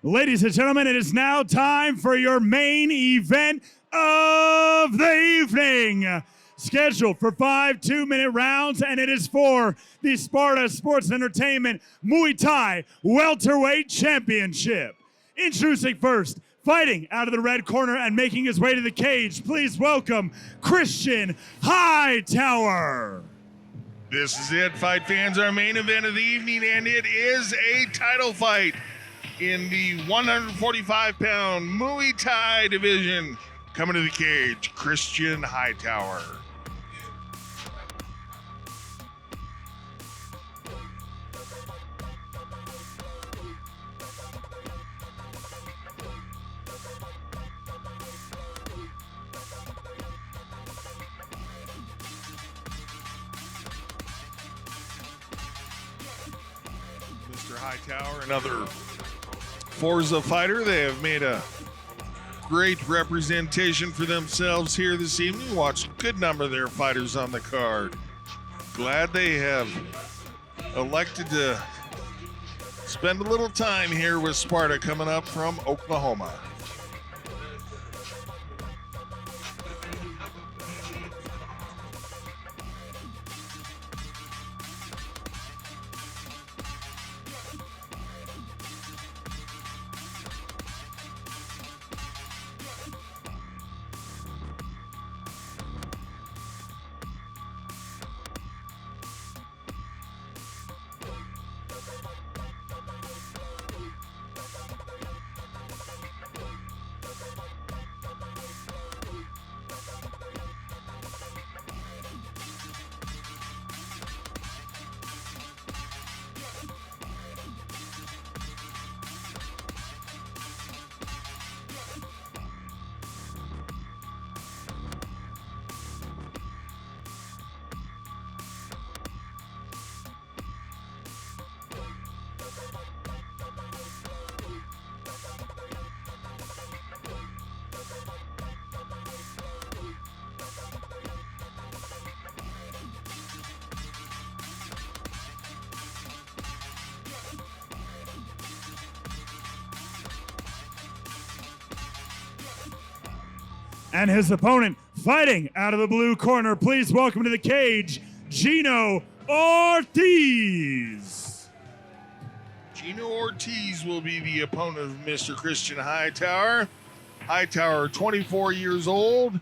Ladies and gentlemen, it is now time for your main event of the evening. Scheduled for 5 2-minute rounds, and it is for the Sparta Sports and Entertainment Muay Thai Welterweight Championship. Introducing first, fighting out of the red corner and making his way to the cage, please welcome Christian Hightower. This is it, fight fans, our main event of the evening, and it is a title fight in the 145-pound Muay Thai division. Coming to the cage, Christian Hightower. Mr. Hightower, another Forza fighter. They have made a great representation for themselves here this evening. Watched a good number of their fighters on the card. Glad they have elected to spend a little time here with Sparta, coming up from Oklahoma. And his opponent, fighting out of the blue corner, please welcome to the cage, Iejnno Ortiz. Iejnno Ortiz will be the opponent of Mr. Christian Hightower. Hightower, 24 years old,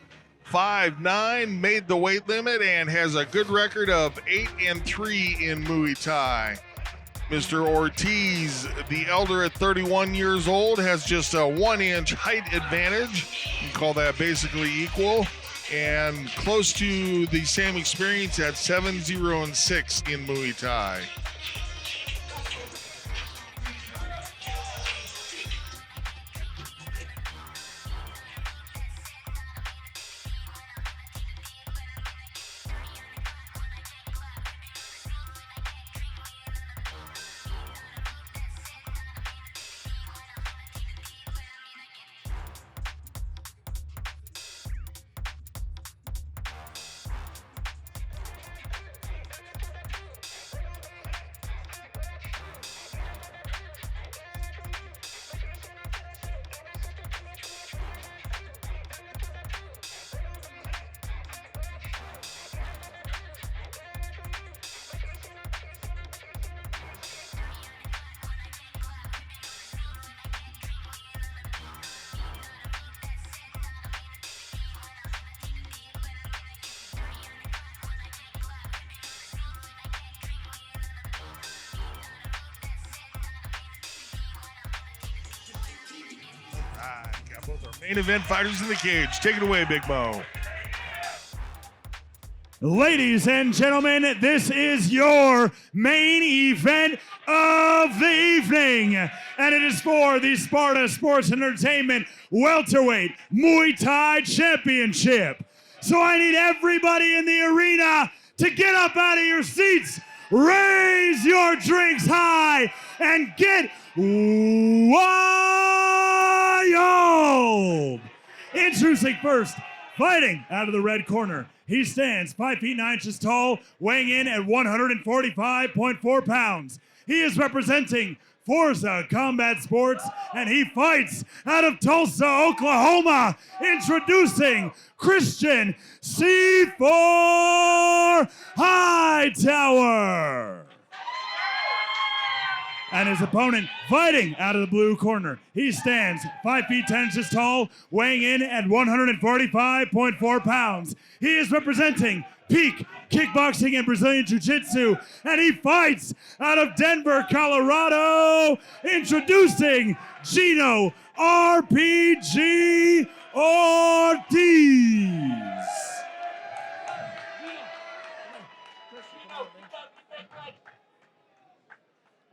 5'9", made the weight limit, and has a good record of 8-3 in Muay Thai. Mr. Ortiz, the elder at 31 years old, has just a 1-inch height advantage. You can call that basically equal. And close to the same experience at 7-0-6 in Muay Thai. Got both our main event fighters in the cage. Take it away, Big Mo. Ladies and gentlemen, this is your main event of the evening, and it is for the Sparta Sports and Entertainment Welterweight Muay Thai Championship. So I need everybody in the arena to get up out of your seats, raise your drinks high, and get wild. Introducing first, fighting out of the red corner. He stands 5 feet 9 inches tall, weighing in at 145.4 pounds. He is representing Forza Combat Sports, and he fights out of Tulsa, Oklahoma, introducing Christian C4 Hightower. And his opponent fighting out of the blue corner. He stands 5 feet 10 inches tall, weighing in at 145.4 pounds. He is representing Peak Kickboxing and Brazilian Jiu-Jitsu, and he fights out of Denver, Colorado, introducing Iejnno RPG Ortiz.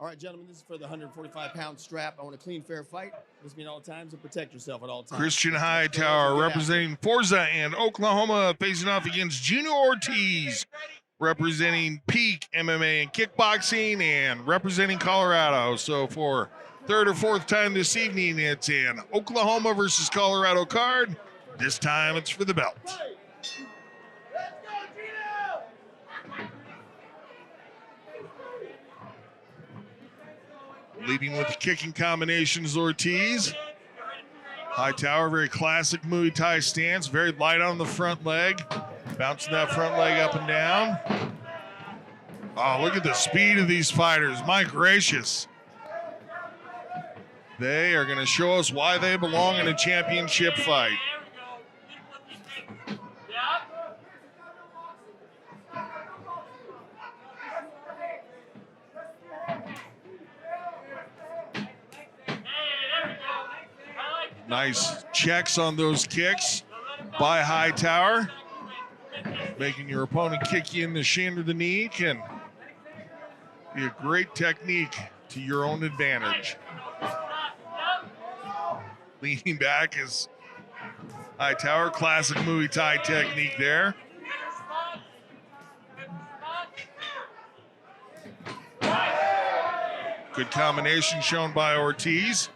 All right, gentlemen, this is for the 145-pound strap. I want a clean, fair fight. This means all times and protect yourself at all times. Christian Hightower representing Forza and Oklahoma, facing off against Iejnno Ortiz, representing Peak MMA and Kickboxing, and representing Colorado. So for third or fourth time this evening, it's an Oklahoma versus Colorado card. This time it's for the belt. Leading with the kicking combinations, Ortiz. Hightower, very classic Muay Thai stance, very light on the front leg. Bouncing that front leg up and down. Oh, look at the speed of these fighters. My gracious. They are going to show us why they belong in a championship fight. Nice checks on those kicks by Hightower. Making your opponent kick you in the shin or the knee can be a great technique to your own advantage. Leaning back is Hightower, classic Muay Thai technique there. Good combination shown by Ortiz.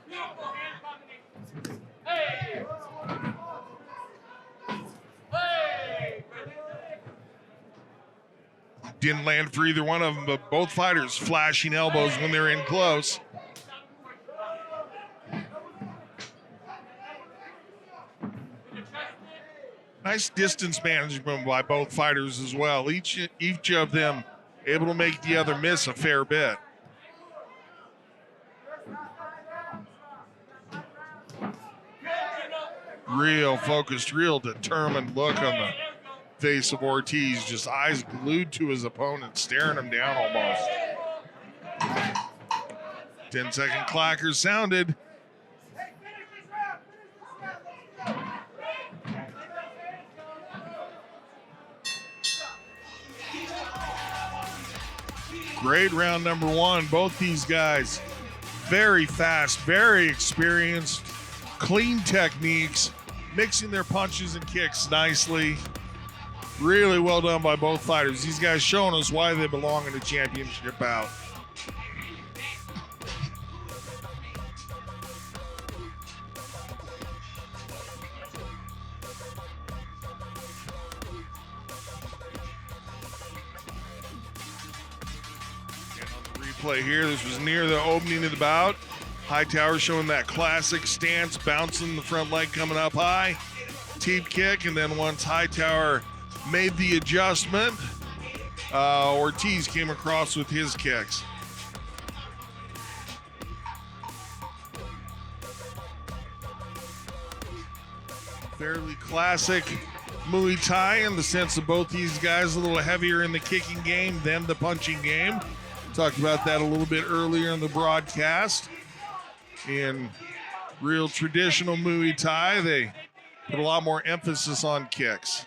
Didn't land for either one of them, but both fighters flashing elbows when they're in close. Nice distance management by both fighters as well. Each of them able to make the other miss a fair bit. Real focused, real determined look on the face of Ortiz, just eyes glued to his opponent, staring him down almost. 10-second clacker sounded. Great round number one. Both these guys very fast, very experienced, clean techniques, mixing their punches and kicks nicely. Really well done by both fighters. These guys showing us why they belong in a championship bout. And on the replay here, this was near the opening of the bout. Hightower showing that classic stance, bouncing the front leg coming up high. Teep kick, and then once Hightower made the adjustment, Ortiz came across with his kicks. Fairly classic Muay Thai in the sense of both these guys a little heavier in the kicking game than the punching game. Talked about that a little bit earlier in the broadcast. In real traditional Muay Thai, they put a lot more emphasis on kicks.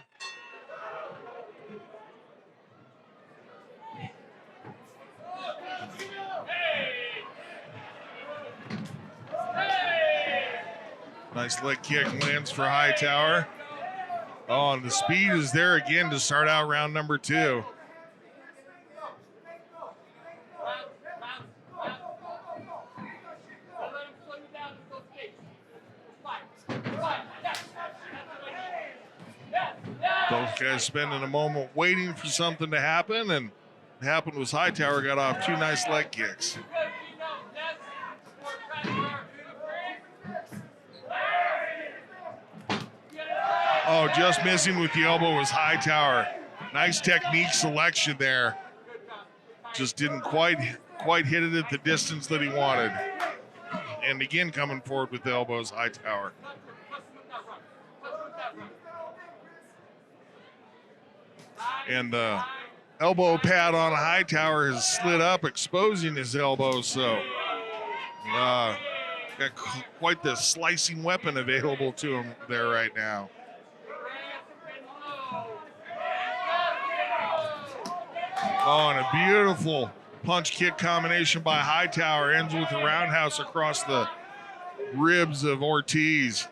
Nice leg kick lands for Hightower. Oh, and the speed is there again to start out round number two. Both guys spending a moment waiting for something to happen, and what happened was Hightower got off two nice leg kicks. Oh, just missing with the elbow was Hightower. Nice technique selection there. Just didn't quite hit it at the distance that he wanted. And again, coming forward with the elbows, Hightower. And the elbow pad on Hightower has slid up, exposing his elbow. So got quite the slicing weapon available to him there right now. Oh, and a beautiful punch kick combination by Hightower ends with a roundhouse across the ribs of Ortiz.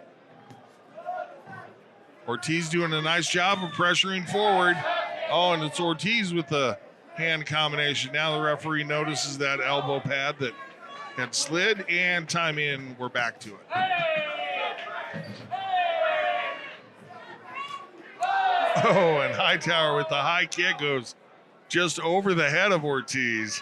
Ortiz doing a nice job of pressuring forward. Oh, and it's Ortiz with the hand combination. Now the referee notices that elbow pad that had slid, and time in, we're back to it. Oh, and Hightower with the high kick goes just over the head of Ortiz.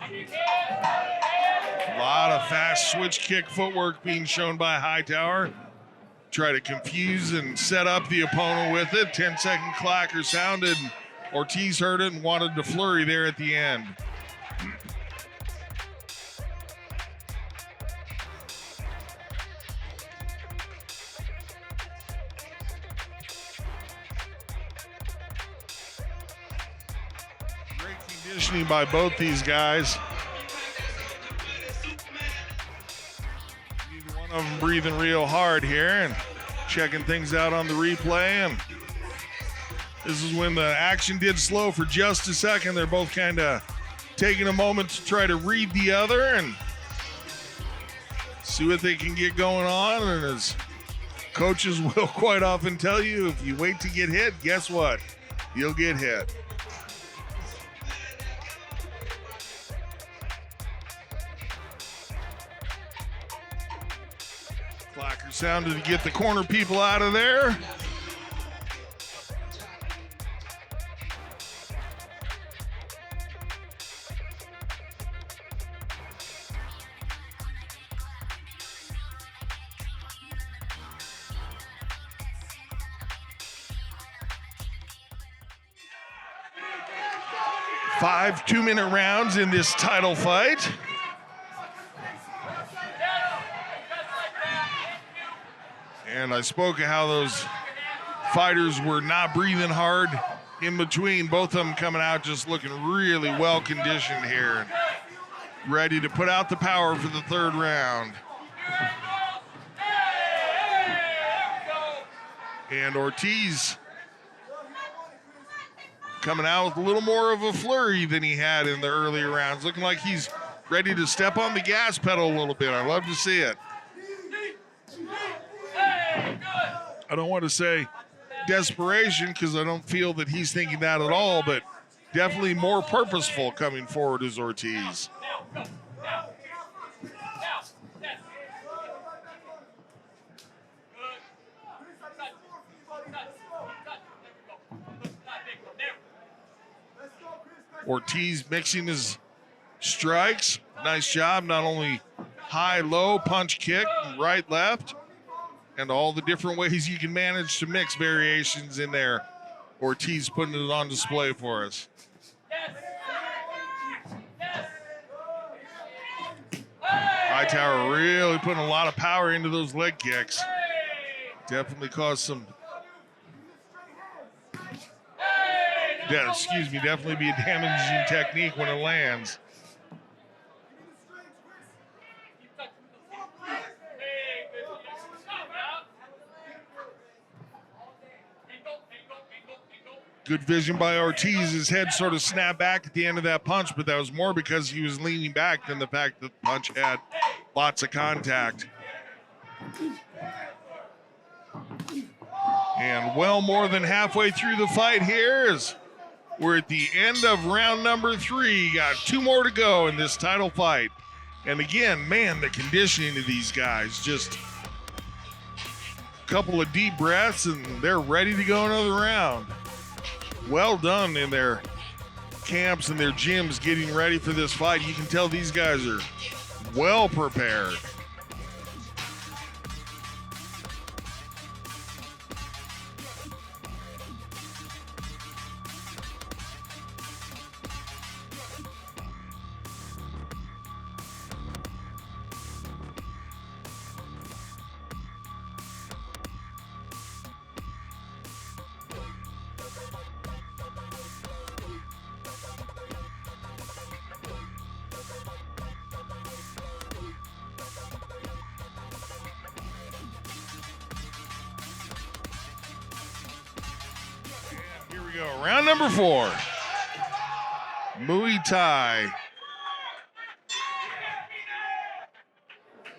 A lot of fast switch kick footwork being shown by Hightower. Try to confuse and set up the opponent with it. 10-second clacker sounded. Ortiz heard it and wanted to flurry there at the end. Great conditioning by both these guys. One of them breathing real hard here and checking things out on the replay. And this is when the action did slow for just a second. They're both kind of taking a moment to try to read the other and see what they can get going on. And as coaches will quite often tell you, if you wait to get hit, guess what? You'll get hit. Clacker sounded to get the corner people out of there. Five 2-minute rounds in this title fight. And I spoke of how those fighters were not breathing hard in between. Both of them coming out just looking really well conditioned here. Ready to put out the power for the third round. And Ortiz coming out with a little more of a flurry than he had in the earlier rounds. Looking like he's ready to step on the gas pedal a little bit. I love to see it. I don't want to say desperation because I don't feel that he's thinking that at all, but definitely more purposeful coming forward as Ortiz. Ortiz mixing his strikes. Nice job, not only high, low, punch, kick, right, left, and all the different ways you can manage to mix variations in there. Ortiz putting it on display for us. Hightower really putting a lot of power into those leg kicks. Definitely caused some, definitely be a damaging technique when it lands. Good vision by Ortiz. His head sort of snapped back at the end of that punch, but that was more because he was leaning back than the fact that the punch had lots of contact. And well more than halfway through the fight here as we're at the end of round number 3. Got 2 more to go in this title fight. And again, man, the conditioning of these guys, just a couple of deep breaths and they're ready to go another round. Well done in their camps and their gyms getting ready for this fight. You can tell these guys are well prepared. go. Round number 4. Muay Thai.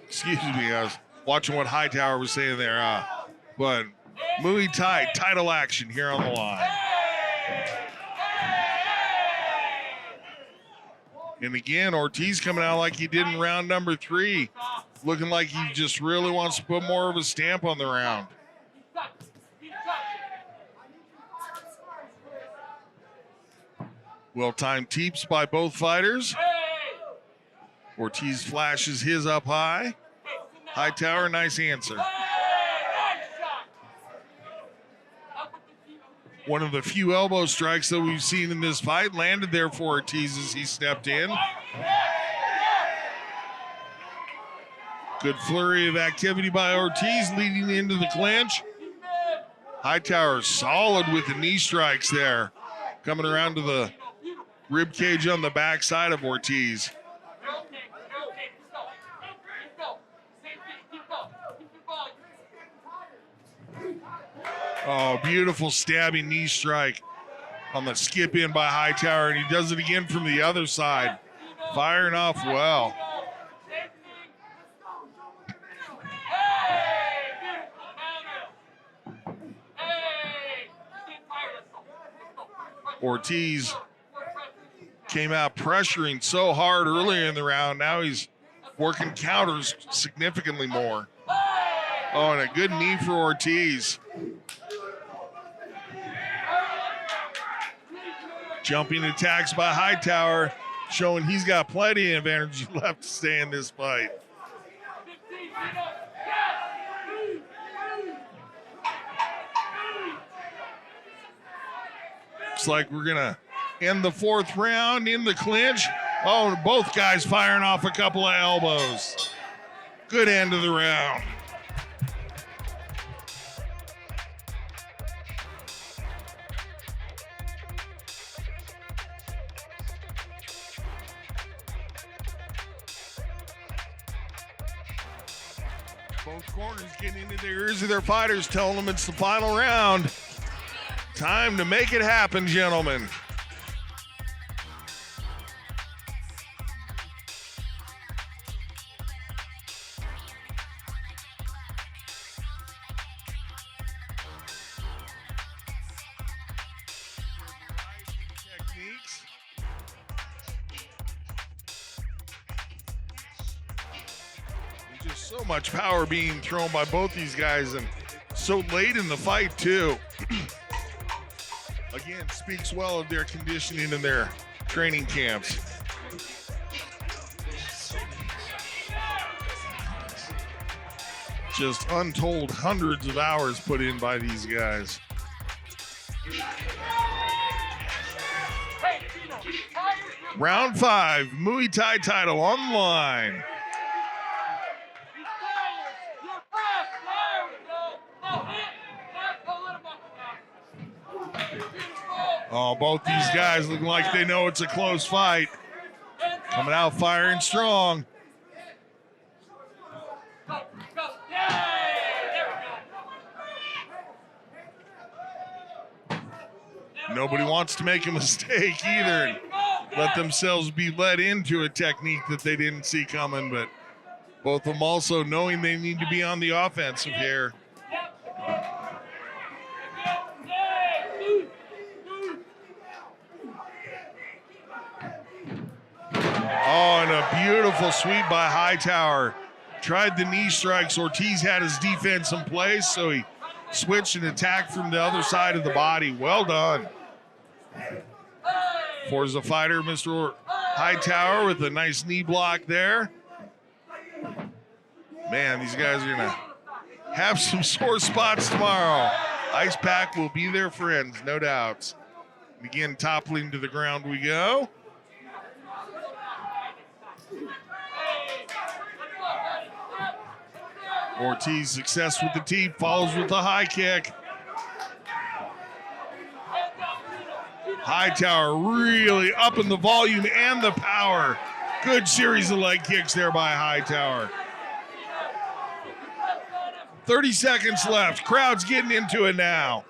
Excuse me, I was watching what Hightower was saying there. But Muay Thai title action here on the line. And again, Ortiz coming out like he did in round number 3. Looking like he just really wants to put more of a stamp on the round. Well-timed teeps by both fighters. Ortiz flashes his up high. Hightower, nice answer. One of the few elbow strikes that we've seen in this fight landed there for Ortiz as he stepped in. Good flurry of activity by Ortiz leading into the clinch. Hightower solid with the knee strikes there. Coming around to the rib cage on the backside of Ortiz. Oh, beautiful stabbing knee strike on the skip in by Hightower, and he does it again from the other side. Firing off well. Ortiz came out pressuring so hard earlier in the round. Now he's working counters significantly more. Oh, and a good knee for Ortiz. Jumping attacks by Hightower, showing he's got plenty of energy left to stay in this fight. Looks like we're gonna end the 4th round in the clinch. Oh, both guys firing off a couple of elbows. Good end of the round. Both corners getting into the ears of their fighters, telling them it's the final round. Time to make it happen, gentlemen. Techniques. There's just so much power being thrown by both these guys, and so late in the fight, too. Again, speaks well of their conditioning and their training camps. Just untold hundreds of hours put in by these guys. Round 5, Muay Thai title on the line. Oh, both these guys look like they know it's a close fight. Coming out firing strong. Nobody wants to make a mistake either and let themselves be led into a technique that they didn't see coming, but both of them also knowing they need to be on the offensive here. Oh, and a beautiful sweep by Hightower. Tried the knee strikes. Ortiz had his defense in place, so he switched and attacked from the other side of the body. Well done. Forza fighter, Mr. Hightower, with a nice knee block there. Man, these guys are going to have some sore spots tomorrow. Ice Pack will be their friends, no doubts. Again, toppling to the ground we go. Ortiz success with the teep, follows with the high kick. Hightower really upping the volume and the power. Good series of leg kicks there by Hightower. 30 seconds left. Crowd's getting into it now.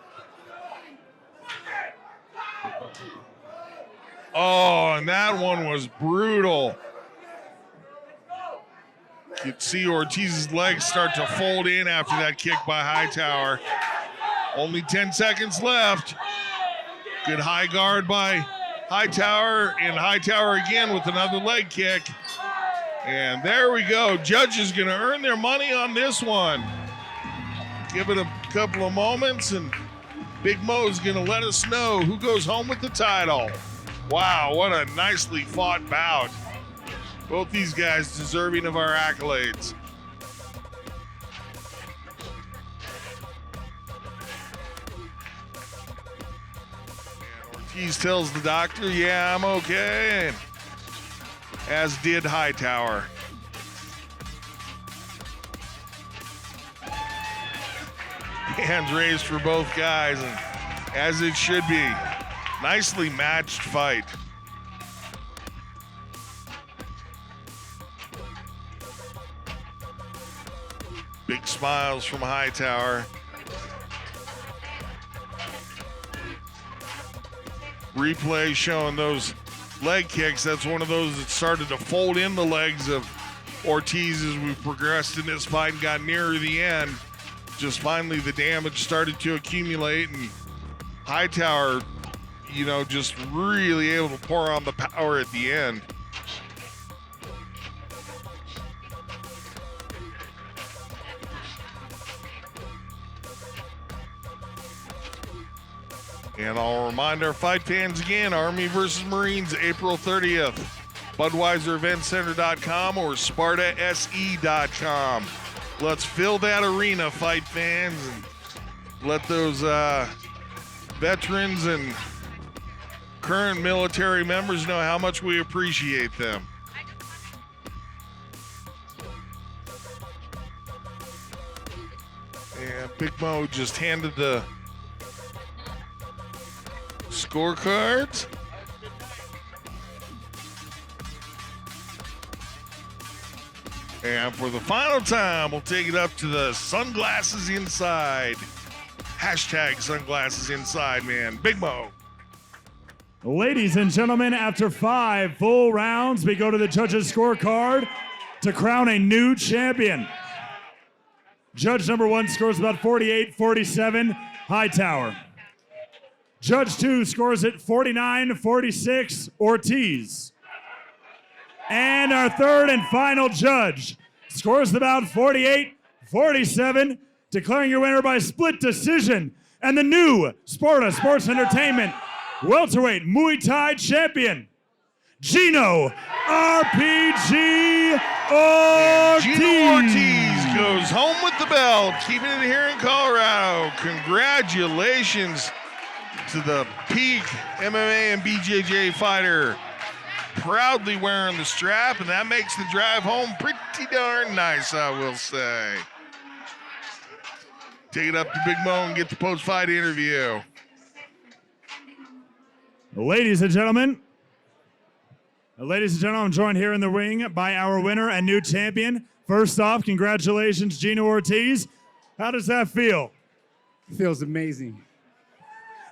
Oh, and that one was brutal. You could see Ortiz's legs start to fold in after that kick by Hightower. Only 10 seconds left. Good high guard by Hightower, and Hightower again with another leg kick. And there we go. Judges going to earn their money on this one. Give it a couple of moments, and Big Mo's going to let us know who goes home with the title. Wow, what a nicely fought bout. Both these guys deserving of our accolades. And Ortiz tells the doctor, yeah, I'm okay, and as did Hightower. Hands raised for both guys, and as it should be. Nicely matched fight. Big smiles from Hightower. Replay showing those leg kicks. That's one of those that started to fold in the legs of Ortiz as we progressed in this fight and got nearer the end. Just finally the damage started to accumulate, and Hightower, you know, just really able to pour on the power at the end. And I'll remind our fight fans again, Army versus Marines, April 30th. BudweiserEventCenter.com or SpartaSE.com. Let's fill that arena, fight fans, and let those veterans and current military members know how much we appreciate them. And Big Mo just handed the scorecards. And for the final time, we'll take it up to the sunglasses inside. Hashtag sunglasses inside, man. Big Mo. Ladies and gentlemen, after 5 full rounds, we go to the judges' scorecard to crown a new champion. Judge number 1 scores about 48-47, Hightower. Judge 2 scores it 49-46, Ortiz. And our third and final judge scores about 48-47, declaring your winner by split decision and the new Sparta Sports Entertainment welterweight Muay Thai champion, Iejnno RPG Ortiz. Iejnno Ortiz goes home with the belt, keeping it here in Colorado. Congratulations to the peak MMA and BJJ fighter. Proudly wearing the strap, and that makes the drive home pretty darn nice, I will say. Take it up to Big Mo and get the post-fight interview. Ladies and gentlemen, I'm joined here in the ring by our winner and new champion. First off, congratulations, Iejnno Ortiz. How does that feel? Feels amazing.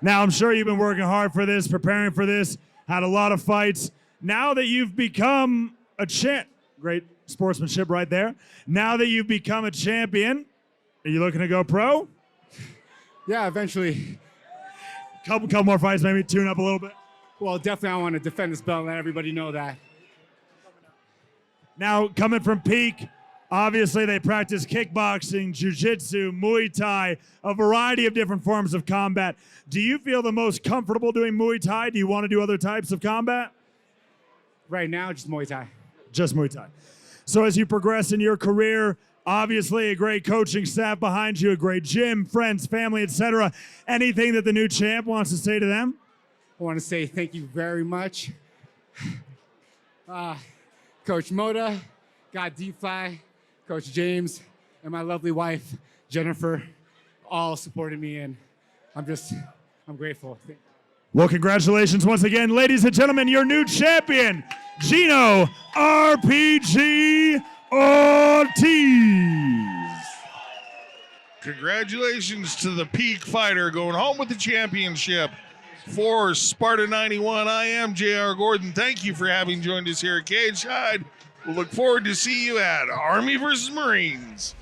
Now, I'm sure you've been working hard for this, preparing for this, had a lot of fights. Now that you've become a great sportsmanship right there. Now that you've become a champion, are you looking to go pro? Yeah, eventually. Couple more fights, maybe tune up a little bit. Well, definitely I want to defend this belt and let everybody know that. Now, coming from Peak, obviously they practice kickboxing, jiu-jitsu, Muay Thai, a variety of different forms of combat. Do you feel the most comfortable doing Muay Thai? Do you want to do other types of combat? Right now, just Muay Thai. Just Muay Thai. So as you progress in your career, obviously a great coaching staff behind you, a great gym, friends, family, etc. Anything that the new champ wants to say to them? I want to say thank you very much. Coach Moda, God D-Fly, Coach James, and my lovely wife, Jennifer, all supported me, and I'm grateful. Well, congratulations once again, ladies and gentlemen, your new champion, Iejnno RPG Ortiz. Congratulations to the peak fighter going home with the championship. For Sparta 91, I am JR Gordon. Thank you for having joined us here at Cage Side. We'll look forward to see you at Army versus Marines.